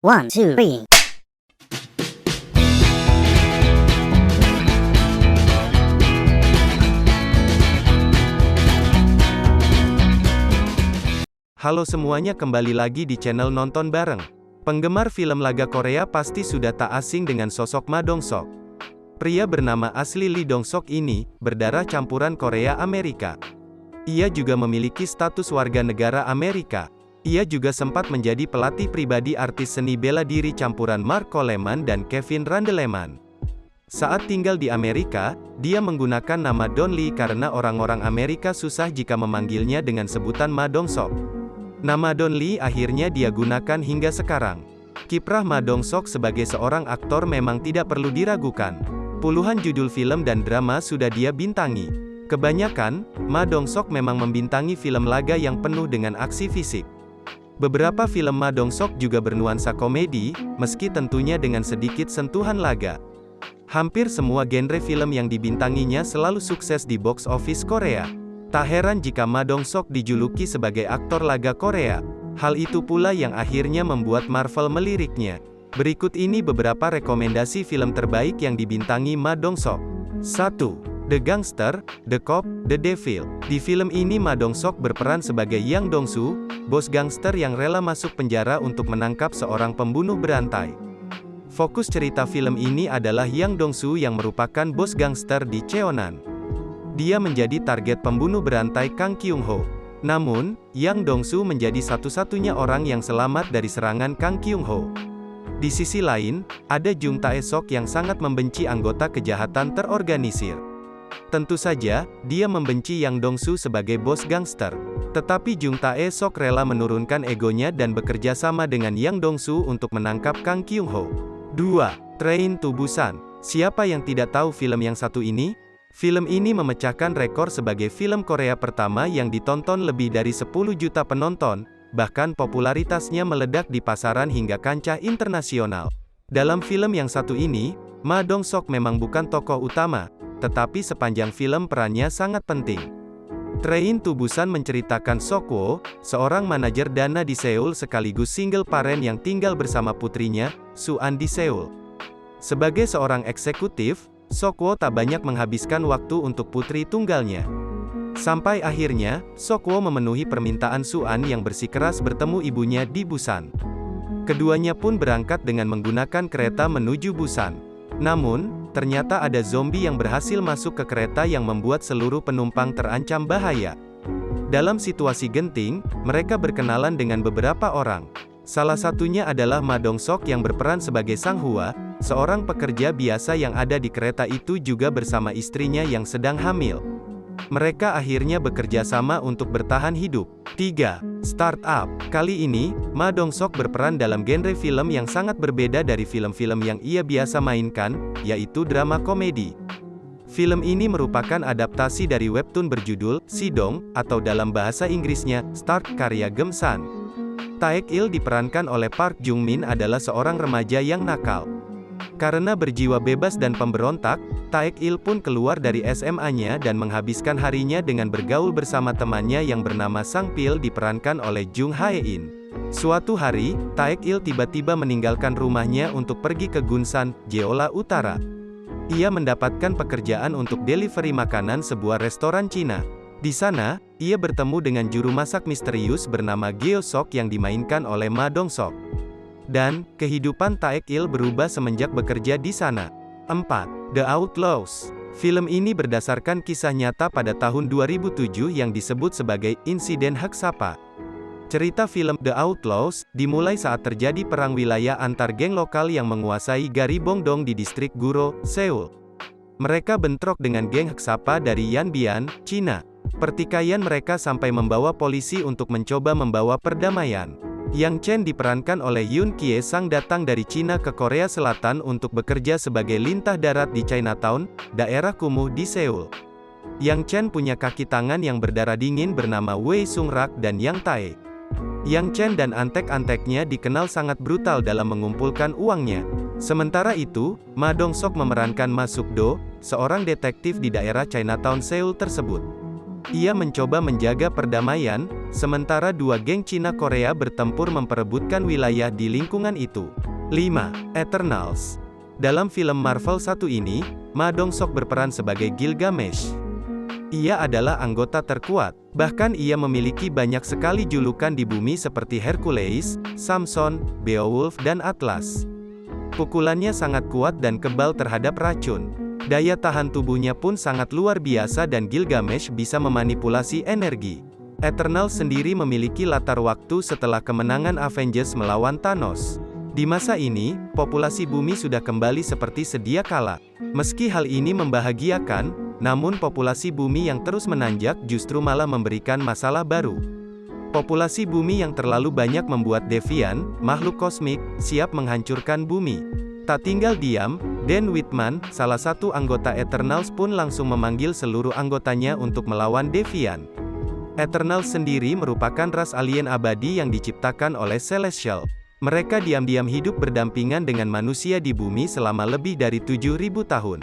One, two, three. Halo semuanya, kembali lagi di channel Nonton Bareng. Penggemar film laga Korea pasti sudah tak asing dengan sosok Ma Dong-seok. Pria bernama asli Lee Dong-seok ini, berdarah campuran Korea-Amerika. Ia juga memiliki status warga negara Amerika. Ia juga sempat menjadi pelatih pribadi artis seni bela diri campuran Mark Coleman dan Kevin Randleman. Saat tinggal di Amerika, dia menggunakan nama Don Lee karena orang-orang Amerika susah jika memanggilnya dengan sebutan Ma Dong-seok. Nama Don Lee akhirnya dia gunakan hingga sekarang. Kiprah Ma Dong-seok sebagai seorang aktor memang tidak perlu diragukan. Puluhan judul film dan drama sudah dia bintangi. Kebanyakan, Ma Dong-seok memang membintangi film laga yang penuh dengan aksi fisik. Beberapa film Ma Dong-seok juga bernuansa komedi, meski tentunya dengan sedikit sentuhan laga. Hampir semua genre film yang dibintanginya selalu sukses di box office Korea. Tak heran jika Ma Dong-seok dijuluki sebagai aktor laga Korea. Hal itu pula yang akhirnya membuat Marvel meliriknya. Berikut ini beberapa rekomendasi film terbaik yang dibintangi Ma Dong-seok. 1. The Gangster, The Cop, The Devil. Di film ini Ma Dong-seok berperan sebagai Yang Dong-soo, bos gangster yang rela masuk penjara untuk menangkap seorang pembunuh berantai. Fokus cerita film ini adalah Yang Dong-soo yang merupakan bos gangster di Cheonan. Dia menjadi target pembunuh berantai Kang Kyung-ho. Namun, Yang Dong-soo menjadi satu-satunya orang yang selamat dari serangan Kang Kyung-ho. Di sisi lain, ada Jung Tae-seok yang sangat membenci anggota kejahatan terorganisir. Tentu saja, dia membenci Yang Dong-soo sebagai bos gangster. Tetapi Jung Tae-seok rela menurunkan egonya dan bekerja sama dengan Yang Dong-soo untuk menangkap Kang Kyung-ho. 2. Train to Busan. Siapa yang tidak tahu film yang satu ini? Film ini memecahkan rekor sebagai film Korea pertama yang ditonton lebih dari 10 juta penonton, bahkan popularitasnya meledak di pasaran hingga kancah internasional. Dalam film yang satu ini, Ma Dong-seok memang bukan tokoh utama, tetapi sepanjang film perannya sangat penting. Train to Busan menceritakan Seok-woo, seorang manajer dana di Seoul sekaligus single parent yang tinggal bersama putrinya, Su-an di Seoul. Sebagai seorang eksekutif, Seok-woo tak banyak menghabiskan waktu untuk putri tunggalnya. Sampai akhirnya, Seok-woo memenuhi permintaan Su-an yang bersikeras bertemu ibunya di Busan. Keduanya pun berangkat dengan menggunakan kereta menuju Busan. Namun, ternyata ada zombie yang berhasil masuk ke kereta yang membuat seluruh penumpang terancam bahaya. Dalam situasi genting, mereka berkenalan dengan beberapa orang. Salah satunya adalah Ma Dong-seok yang berperan sebagai Sang Hwa, seorang pekerja biasa yang ada di kereta itu juga bersama istrinya yang sedang hamil. Mereka akhirnya bekerja sama untuk bertahan hidup. 3. Startup. Kali ini, Ma Dong-seok berperan dalam genre film yang sangat berbeda dari film-film yang ia biasa mainkan, yaitu drama komedi. Film ini merupakan adaptasi dari webtoon berjudul Sidong, atau dalam bahasa Inggrisnya, Start karya Gem-san. Taek-il diperankan oleh Park Jung-min adalah seorang remaja yang nakal. Karena berjiwa bebas dan pemberontak, Taek-il pun keluar dari SMA-nya dan menghabiskan harinya dengan bergaul bersama temannya yang bernama Sang Pil diperankan oleh Jung Hae-in. Suatu hari, Taek-il tiba-tiba meninggalkan rumahnya untuk pergi ke Gunsan, Jeolla Utara. Ia mendapatkan pekerjaan untuk delivery makanan sebuah restoran Cina. Di sana, ia bertemu dengan juru masak misterius bernama Geo Sok yang dimainkan oleh Ma Dong-seok. Dan, kehidupan Taek-il berubah semenjak bekerja di sana. 4. The Outlaws. Film ini berdasarkan kisah nyata pada tahun 2007 yang disebut sebagai insiden Haksapa. Cerita film The Outlaws dimulai saat terjadi perang wilayah antar geng lokal yang menguasai Garibongdong di distrik Guro, Seoul. Mereka bentrok dengan geng Haksapa dari Yanbian, Cina. Pertikaian mereka sampai membawa polisi untuk mencoba membawa perdamaian. Yang Chen diperankan oleh Yoon Kye-sang datang dari Cina ke Korea Selatan untuk bekerja sebagai lintah darat di Chinatown, daerah kumuh di Seoul. Yang Chen punya kaki tangan yang berdarah dingin bernama Wei Sung-rak dan Yang Tae. Yang Chen dan antek-anteknya dikenal sangat brutal dalam mengumpulkan uangnya. Sementara itu, Ma Dong-seok memerankan Ma Suk-do, seorang detektif di daerah Chinatown Seoul tersebut. Ia mencoba menjaga perdamaian, sementara dua geng Cina Korea bertempur memperebutkan wilayah di lingkungan itu. 5. Eternals. Dalam film Marvel 1 ini, Ma Dong-seok berperan sebagai Gilgamesh. Ia adalah anggota terkuat, bahkan ia memiliki banyak sekali julukan di bumi seperti Hercules, Samson, Beowulf dan Atlas. Pukulannya sangat kuat dan kebal terhadap racun. Daya tahan tubuhnya pun sangat luar biasa dan Gilgamesh bisa memanipulasi energi. Eternals sendiri memiliki latar waktu setelah kemenangan Avengers melawan Thanos. Di masa ini, populasi bumi sudah kembali seperti sedia kala. Meski hal ini membahagiakan, namun populasi bumi yang terus menanjak justru malah memberikan masalah baru. Populasi bumi yang terlalu banyak membuat Deviant, makhluk kosmik, siap menghancurkan bumi. Tak tinggal diam, Dan Whitman, salah satu anggota Eternals pun langsung memanggil seluruh anggotanya untuk melawan Deviant. Eternals sendiri merupakan ras alien abadi yang diciptakan oleh Celestial. Mereka diam-diam hidup berdampingan dengan manusia di bumi selama lebih dari 7.000 tahun.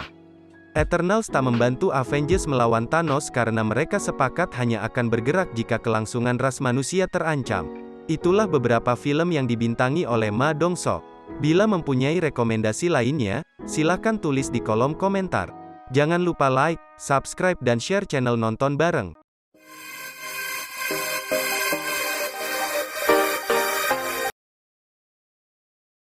Eternals tak membantu Avengers melawan Thanos karena mereka sepakat hanya akan bergerak jika kelangsungan ras manusia terancam. Itulah beberapa film yang dibintangi oleh Ma Dong-seok. Bila mempunyai rekomendasi lainnya, silakan tulis di kolom komentar. Jangan lupa like, subscribe dan share channel Nonton Bareng.